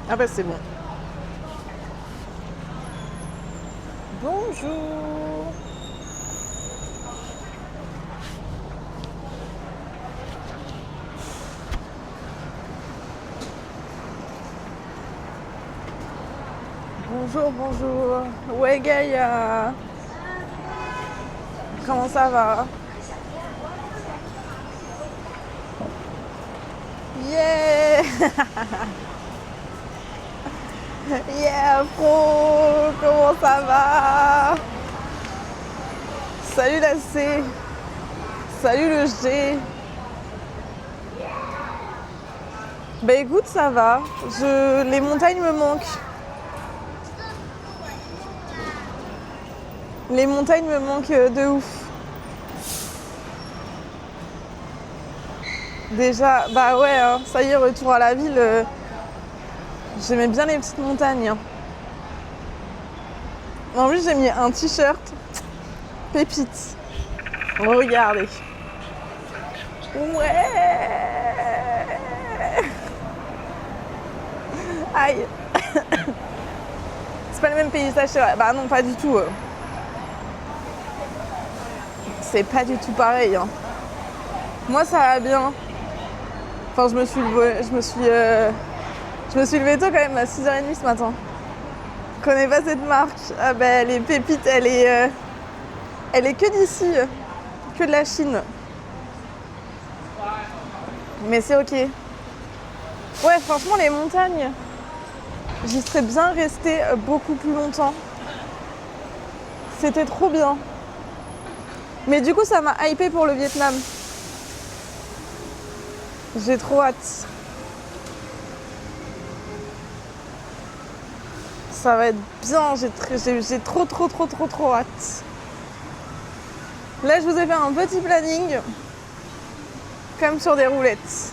Ah bah c'est bon. Bonjour. Bonjour, bonjour. Ouais, Gaïa. Comment ça va? Yeah. Yeah, Fro. Comment ça va? Salut la C. Salut le G. Bah écoute, ça va. Les montagnes me manquent. Les montagnes me manquent de ouf. Déjà, bah ouais, hein, ça y est, retour à la ville. J'aimais bien les petites montagnes. En plus, j'ai mis un t-shirt pépite. Regardez. Ouais. Aïe. C'est pas le même paysage, c'est vrai. Bah non, pas du tout. C'est pas du tout pareil. Hein. Moi, ça va bien. Enfin, je me suis levée tôt quand même à 6h30 ce matin. Je connais pas cette marque. Ah bah, elle est pépite, elle est que d'ici, que de la Chine. Mais c'est ok. Ouais, franchement, les montagnes, j'y serais bien restée beaucoup plus longtemps. C'était trop bien. Mais du coup, ça m'a hypé pour le Vietnam. J'ai trop hâte. Ça va être bien, j'ai trop hâte. Là, je vous ai fait un petit planning, comme sur des roulettes.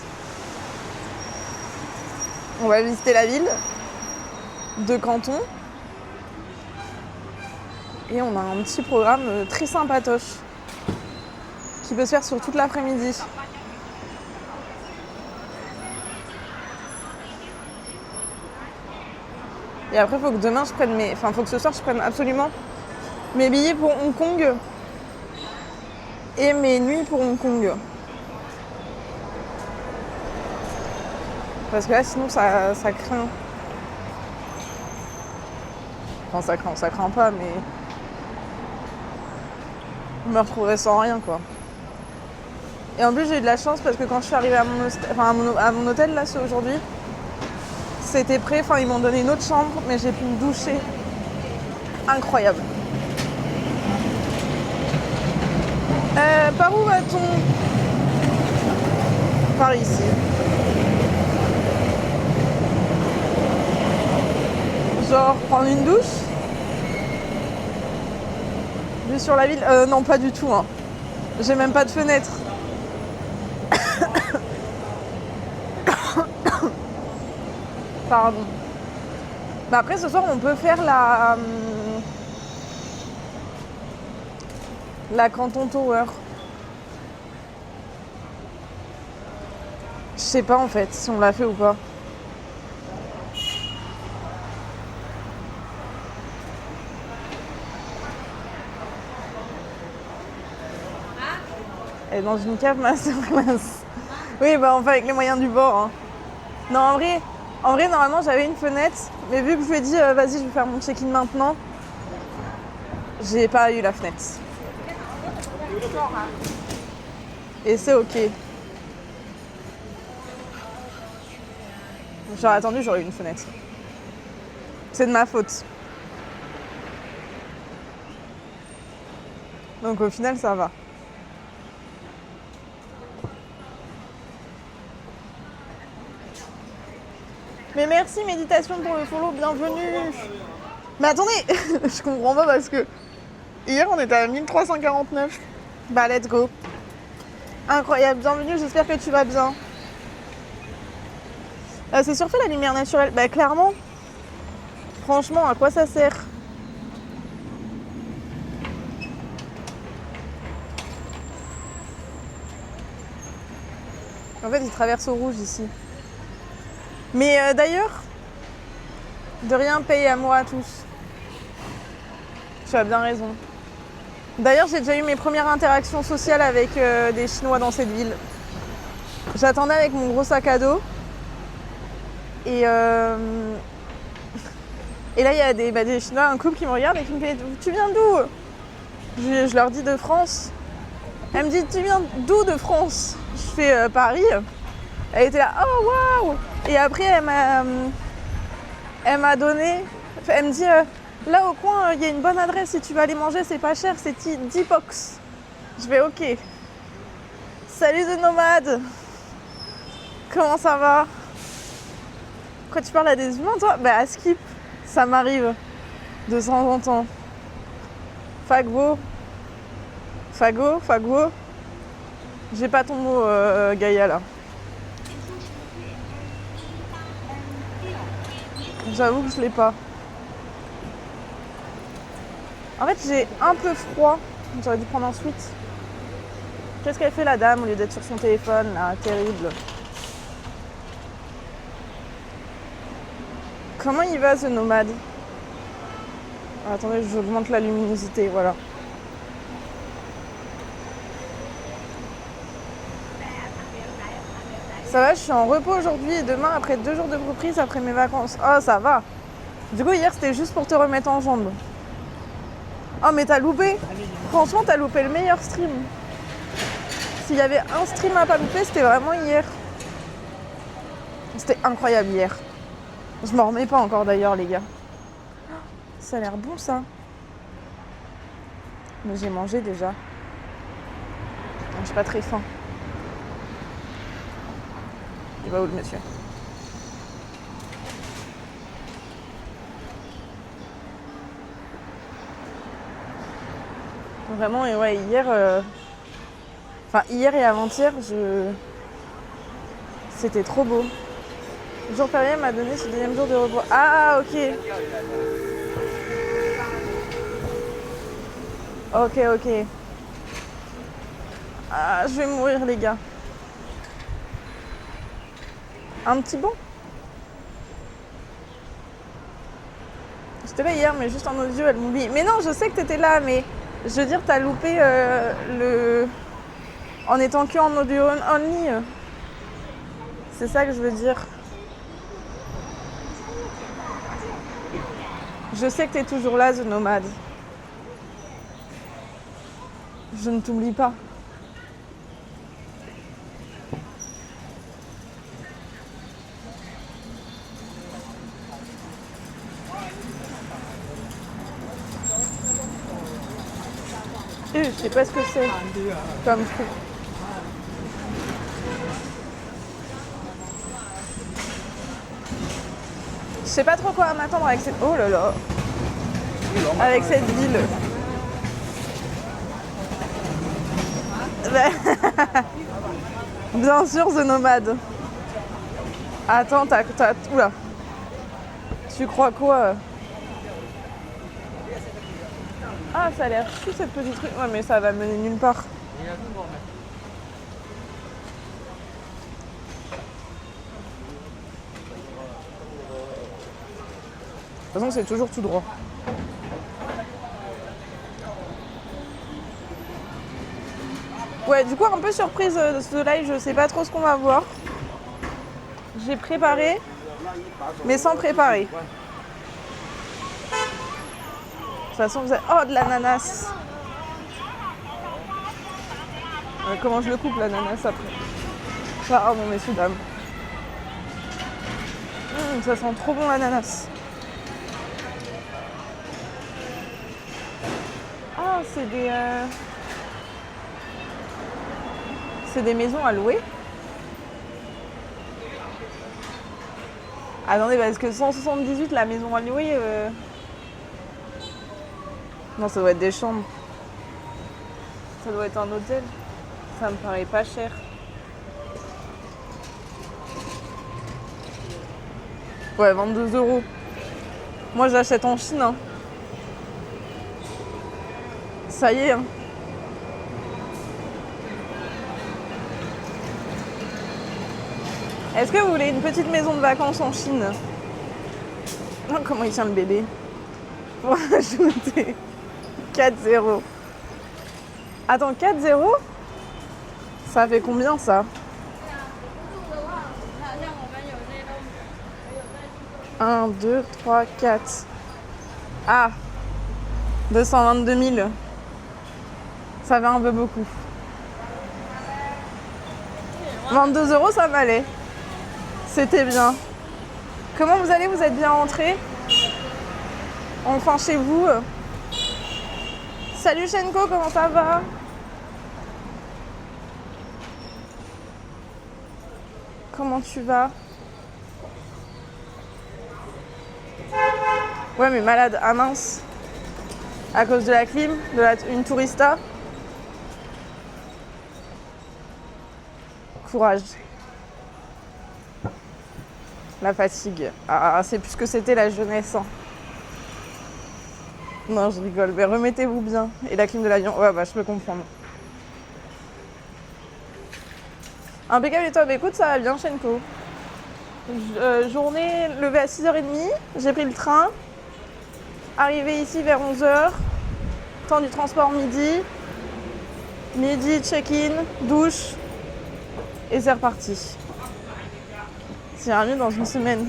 On va visiter la ville de Canton. Et on a un petit programme très sympatoche qui peut se faire sur toute l'après-midi. Et après, il faut que demain je prenne faut que ce soir je prenne absolument mes billets pour Hong Kong et mes nuits pour Hong Kong. Parce que là, sinon, ça craint. Enfin, ça craint pas, mais je me retrouverai sans rien, quoi. Et en plus, j'ai eu de la chance parce que quand je suis arrivée à mon hôtel, là, c'est aujourd'hui, c'était prêt. Enfin, ils m'ont donné une autre chambre, mais j'ai pu me doucher. Incroyable. Par où va-t-on? Par ici. Genre prendre une douche? Vue sur la ville? Non, pas du tout. Hein. J'ai même pas de fenêtre. Pardon. Mais après, ce soir, on peut faire la Canton Tower. Je sais pas en fait si on l'a fait ou pas. Elle est dans une cave masterclass. Oui, bah on fait avec les moyens du bord. Hein. Non, en vrai, normalement, j'avais une fenêtre, mais vu que je lui ai dit, vas-y, je vais faire mon check-in maintenant, j'ai pas eu la fenêtre. Et c'est ok. J'aurais attendu, j'aurais eu une fenêtre. C'est de ma faute. Donc au final, ça va. Mais merci Méditation pour le follow, bienvenue. Mais attendez, je comprends pas parce que hier on était à 1349. Bah let's go. Incroyable, bienvenue, j'espère que tu vas bien. C'est surtout la lumière naturelle. Bah clairement, franchement, à quoi ça sert? En fait, il traverse au rouge ici. Mais d'ailleurs, De rien, paye à moi à tous. Tu as bien raison. D'ailleurs, j'ai déjà eu mes premières interactions sociales avec des Chinois dans cette ville. J'attendais avec mon gros sac à dos. Et là, il y a des Chinois, un couple qui me regarde et qui me fait « Tu viens d'où ?» Je leur dis « De France ». Elle me dit « Tu viens d'où de France ?» Je fais « Paris ». Elle était là « Oh, waouh !» Et après, elle m'a donné... Elle me dit là au coin, il y a une bonne adresse, si tu vas aller manger, c'est pas cher, c'est Dipox. Je vais ok. Salut de nomade. Comment ça va? Pourquoi tu parles à des humains toi? Bah à Skip, ça m'arrive de temps en temps. Fagbo. J'ai pas ton mot Gaïa là. J'avoue que je l'ai pas. En fait, j'ai un peu froid. J'aurais dû prendre ensuite. Qu'est-ce qu'elle fait la dame au lieu d'être sur son téléphone là? Terrible. Comment il va ce nomade? Attendez, j'augmente la luminosité, voilà. Ça va, je suis en repos aujourd'hui et demain après 2 jours de reprise après mes vacances. Oh, ça va. Du coup, hier, c'était juste pour te remettre en jambes. Oh, mais t'as loupé. Franchement, t'as loupé le meilleur stream. S'il y avait un stream à pas louper, c'était vraiment hier. C'était incroyable hier. Je m'en remets pas encore d'ailleurs, les gars. Ça a l'air bon, ça. Mais j'ai mangé déjà. J'ai pas très faim. Il va où le monsieur? Vraiment, et ouais, hier... Enfin, hier et avant-hier, c'était trop beau. Le jour férié m'a donné ce deuxième jour de repos. Ah, ok. Ok. Ah, je vais mourir, les gars. Un petit bon? J'étais là hier, mais juste en audio, elle m'oublie. Mais non, je sais que t'étais là, mais je veux dire, t'as loupé le... En étant que en audio only. C'est ça que je veux dire. Je sais que t'es toujours là, The Nomade. Je ne t'oublie pas. Je sais pas ce que c'est comme truc. Je sais pas trop quoi m'attendre avec cette... Oh là là. Avec cette ville. Bien sûr, The Nomade. Attends, Oula. Tu crois quoi? Ah, ça a l'air chou cette petite truc. Ouais, mais ça va mener nulle part. De toute façon, c'est toujours tout droit. Ouais, du coup, un peu surprise de ce live, je sais pas trop ce qu'on va voir. J'ai préparé, mais sans préparer. De toute façon, vous avez... Oh, de l'ananas. Comment je le coupe, l'ananas, après? Pardon, messieurs, dames. Ça sent trop bon, l'ananas. Ah, c'est des maisons à louer. Attendez, parce que 178, la maison à louer... Non, ça doit être des chambres. Ça doit être un hôtel. Ça me paraît pas cher. Ouais, 22 €. Moi, j'achète en Chine. Hein. Ça y est. Hein. Est-ce que vous voulez une petite maison de vacances en Chine? Oh, comment il tient le bébé pour ajouter 4-0. Attends, 4-0 ça fait combien ça? 1, 2, 3, 4. Ah 222 000. Ça fait un peu beaucoup. 22 € ça m'allait. C'était bien. Comment vous allez? Vous êtes bien rentrés? Enfin chez vous? Salut Shenko, comment ça va? Comment tu vas? Ouais mais malade, ah mince. À cause de la clim, une tourista. Courage. La fatigue. Ah, c'est plus ce que c'était la jeunesse. Hein. Non, je rigole. Mais remettez-vous bien. Et la clim de l'avion, ouais, bah je peux comprendre. Impeccable et toi? Bah écoute, ça va bien, Shenko. Journée levée à 6h30. J'ai pris le train. Arrivé ici vers 11h. Temps du transport midi. Midi, check-in, douche. Et c'est reparti. Ça ira mieux dans une semaine.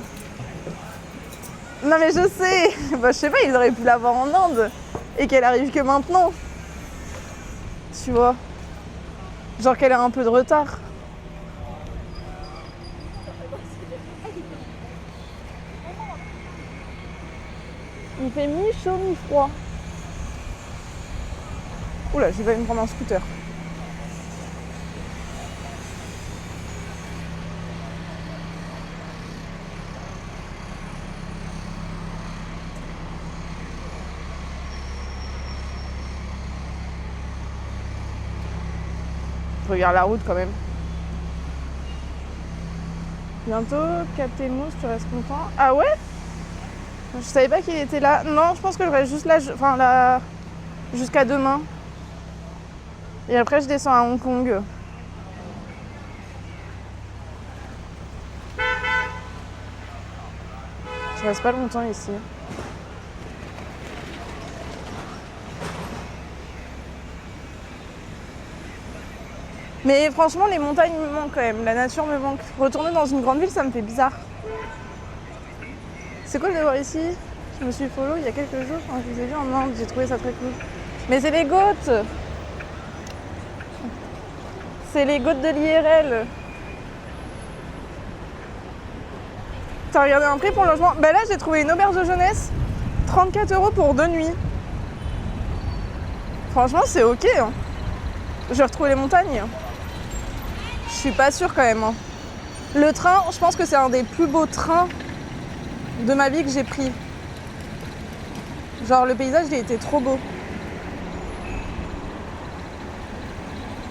Non mais je sais. Bah je sais pas, ils auraient pu l'avoir en Inde. Et qu'elle arrive que maintenant. Tu vois. Genre qu'elle a un peu de retard. Il fait mi-chaud, mi-froid. Oula, j'ai failli me prendre un scooter. Je regarde la route quand même. Bientôt, Captemousse, tu restes content? Ah ouais? Je savais pas qu'il était là. Non, je pense que je reste juste là, enfin là, jusqu'à demain. Et après, je descends à Hong Kong. Je reste pas longtemps ici. Mais franchement, les montagnes me manquent quand même. La nature me manque. Retourner dans une grande ville, ça me fait bizarre. C'est cool de voir ici. Je me suis follow il y a quelques jours. Quand je vous ai vu en Inde, j'ai trouvé ça très cool. Mais c'est les goats. C'est les goats de l'IRL. T'as regardé un prix pour le logement? Bah là, j'ai trouvé une auberge de jeunesse. 34 € pour 2 nuits. Franchement, c'est ok. Hein. Je vais retrouver les montagnes. Je suis pas sûre quand même. Hein. Le train, je pense que c'est un des plus beaux trains de ma vie que j'ai pris. Genre le paysage, il était trop beau.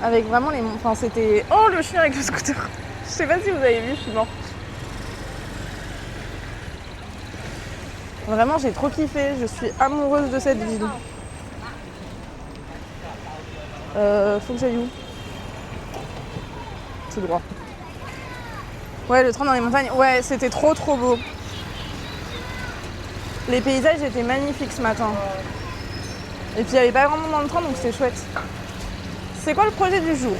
Avec vraiment les... Enfin c'était... Oh le chien avec le scooter. Je sais pas si vous avez vu, je suis morte. Vraiment j'ai trop kiffé, je suis amoureuse de cette ville. Faut que j'aille où? Tout droit. Ouais, le train dans les montagnes, ouais, c'était trop beau. Les paysages étaient magnifiques ce matin. Et puis il n'y avait pas grand monde dans le train, donc c'était chouette. C'est quoi le projet du jour?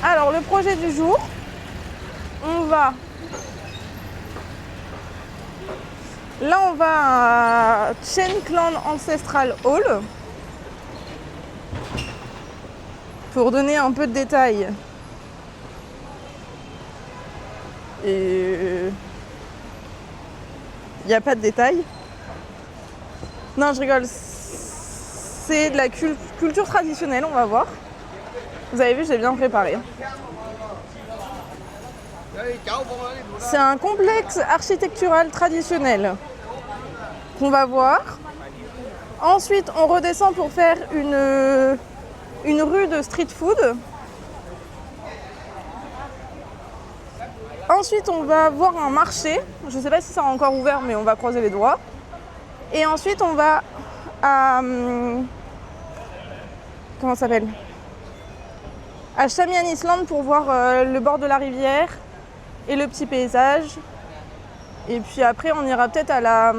Alors, le projet du jour, on va... Là, on va à Chen Clan Ancestral Hall. Pour donner un peu de détails. Et... Il n'y a pas de détails. Non, je rigole. C'est de la culture traditionnelle, on va voir. Vous avez vu, j'ai bien préparé. C'est un complexe architectural traditionnel qu'on va voir. Ensuite, on redescend pour faire une rue de street food. Ensuite, on va voir un marché. Je ne sais pas si ça a encore ouvert, mais on va croiser les doigts. Et ensuite, on va à... Comment ça s'appelle? À Shamian Island pour voir le bord de la rivière et le petit paysage. Et puis après, on ira peut-être à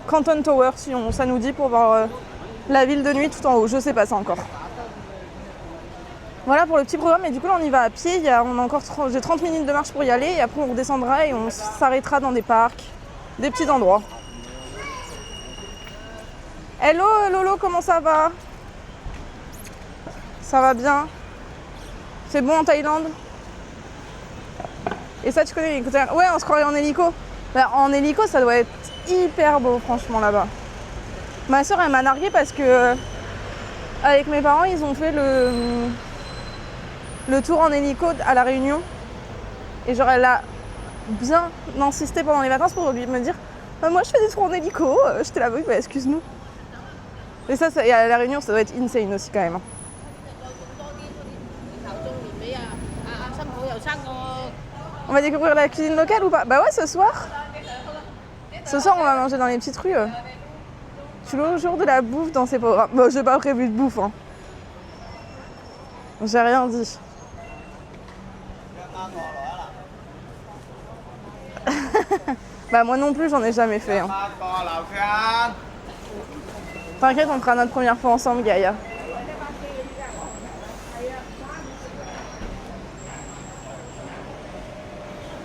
Canton Tower, si ça nous dit, pour voir la ville de nuit tout en haut. Je sais pas ça encore. Voilà pour le petit programme. Et du coup, là, on y va à pied. J'ai 30 minutes de marche pour y aller. Et après, on redescendra et on s'arrêtera dans des parcs, des petits endroits. Hello Lolo, comment ça va? Ça va bien? C'est bon en Thaïlande? Et ça, tu connais l'hélico? Ouais, on se croirait en hélico. Bah, en hélico, ça doit être hyper beau, franchement, là-bas. Ma soeur, elle m'a narguée parce que avec mes parents, ils ont fait le tour en hélico à La Réunion. Et genre, elle a bien insisté pendant les vacances pour lui me dire bah, moi, je fais des tours en hélico. J'étais là, oui, bah, excuse-nous. Et ça, et à La Réunion, ça doit être insane aussi, quand même. On va découvrir la cuisine locale ou pas? Bah ouais, ce soir. Ce soir, on va manger dans les petites rues. Je suis le jour de la bouffe dans ces programmes. Bon, j'ai pas prévu de bouffe. Hein. J'ai rien dit. Bah moi non plus, j'en ai jamais fait. Hein. T'inquiète, on fera notre première fois ensemble, Gaïa.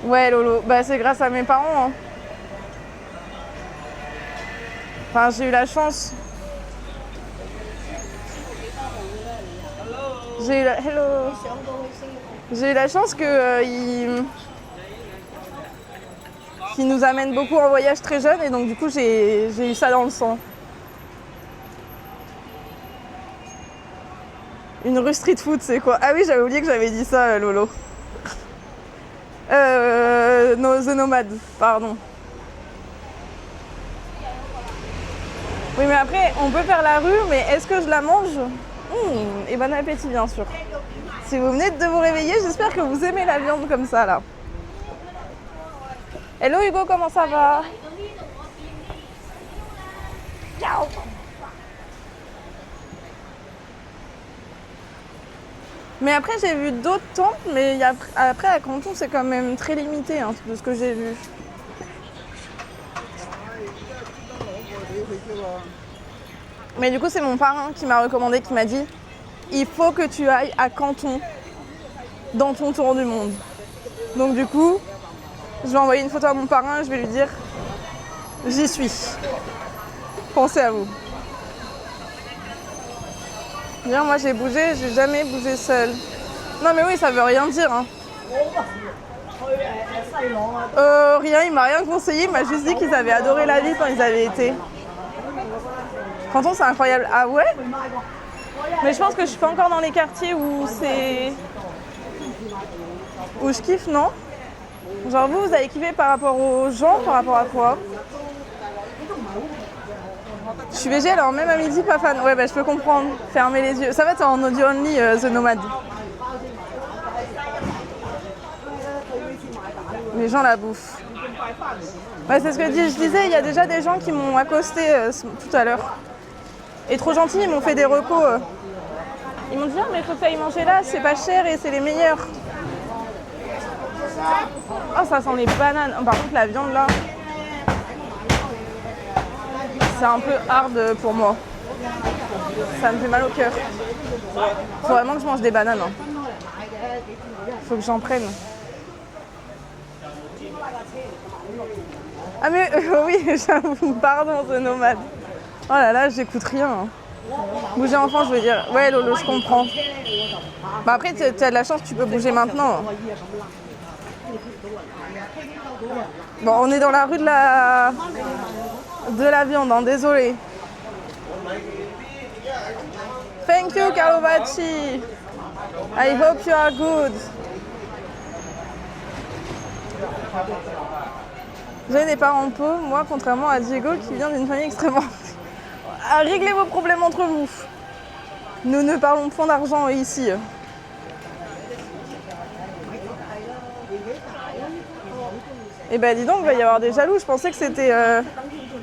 Ouais, Lolo, bah c'est grâce à mes parents. Hein. Enfin, j'ai eu la chance. J'ai eu la chance qu'ils nous amènent beaucoup en voyage très jeunes et donc du coup j'ai eu ça dans le sang. Une rue street food, c'est quoi? Ah oui, j'avais oublié que j'avais dit ça, Lolo. The Nomad, pardon. Oui, mais après, on peut faire la rue, mais est-ce que je la mange? Et bon appétit, bien sûr. Si vous venez de vous réveiller, j'espère que vous aimez la viande comme ça, là. Hello Hugo, comment ça va? Ciao. Mais après, j'ai vu d'autres temples, mais après, à Canton, c'est quand même très limité, hein, de ce que j'ai vu. Mais du coup, c'est mon parrain qui m'a recommandé, qui m'a dit il faut que tu ailles à Canton dans ton tour du monde. Donc du coup, je vais envoyer une photo à mon parrain et je vais lui dire j'y suis. Pensez à vous. Bien, moi j'ai bougé, j'ai jamais bougé seule. Non mais oui, ça veut rien dire. Hein. Rien, il m'a rien conseillé, il m'a juste dit qu'ils avaient adoré la ville quand ils avaient été. Canton, c'est incroyable. Ah ouais? Mais je pense que je suis pas encore dans les quartiers où c'est... où je kiffe, non? Genre vous avez kiffé par rapport aux gens, par rapport à quoi? Je suis végé, alors même à midi, pas fan. Ouais, bah je peux comprendre. Fermer les yeux. Ça va, t'es en audio only, The Nomad. Les gens la bouffent. Ouais, c'est ce que je disais, il y a déjà des gens qui m'ont accosté tout à l'heure. Et trop gentils, ils m'ont fait des recos. Ils m'ont dit mais faut que tu ailles manger là, c'est pas cher et c'est les meilleurs. Oh, ça sent les bananes. Par contre, la viande là, c'est un peu hard pour moi. Ça me fait mal au cœur. Faut vraiment que je mange des bananes. Hein. Faut que j'en prenne. Ah mais oui, j'avoue, pardon, The Nomad. Oh là là, j'écoute rien. Hein. Bouger enfant, je veux dire. Ouais, Lolo, je comprends. Bah après, tu as de la chance, tu peux bouger maintenant. Bon, on est dans la rue de la viande, hein, désolé. Thank you, Karovachi. I hope you are good. J'ai des parents pauvres, moi, contrairement à Diego, qui vient d'une famille extrêmement... Réglez vos problèmes entre vous. Nous ne parlons point d'argent ici. Et bah dis donc, il va y avoir des jaloux. Je pensais que c'était...